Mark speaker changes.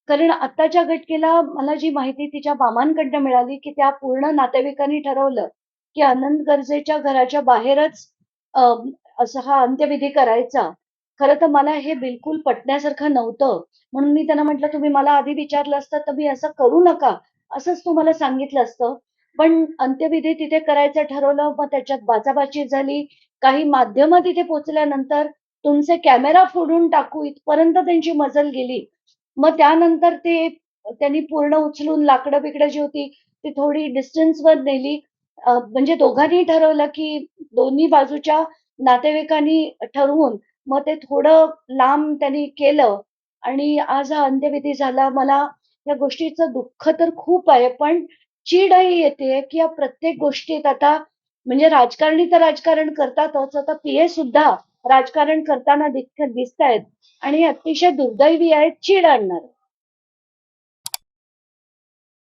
Speaker 1: कारण आत्ताच्या घटनेला मला जी माहिती तिच्या मामांकडनं मिळाली, की त्या पूर्ण नातेवाईकांनी ठरवलं, की आनंद गरजेच्या घराच्या बाहेरच अ, असा हा अंत्यविधी करायचा. खरं तर मला हे बिलकुल पटण्यासारखं नव्हतं. म्हणून मी त्यांना म्हटलं, "तुम्ही मला आधी विचारलं असतं, तर मी असं करू नका, असंच तुम्हाला सांगितलं असतं." पण अंत्यविधी तिथे करायचं ठरवलं. मग त्याच्यात बाचाबाची झाली. काही माध्यमं तिथे पोहोचल्यानंतर तुमचे कॅमेरा फोडून टाकू इथपर्यंत त्यांची मजल गेली. मग त्यानंतर ते त्यांनी पूर्ण उचलून लाकडं-बिकडं जी होती, ती थोडी डिस्टन्सवर नेली. म्हणजे दोघांनी ठरवलं, की दोन्ही बाजूच्या नातेवाईकांनी ठरवून मग ते थोडं लांब त्यांनी केलं आणि आज हा अंत्यविधी झाला. मला या गोष्टीचं दुःख तर खूप आहे, पण चीडही येतेय, की या प्रत्येक गोष्टीत आता म्हणजे राजकारणी तर राजकारण करतातच. आता पी-ए सुद्धा राजकारण करताना दिसतायत आणि हे अतिशय दुर्दैवी आहे, चीड आणणारं.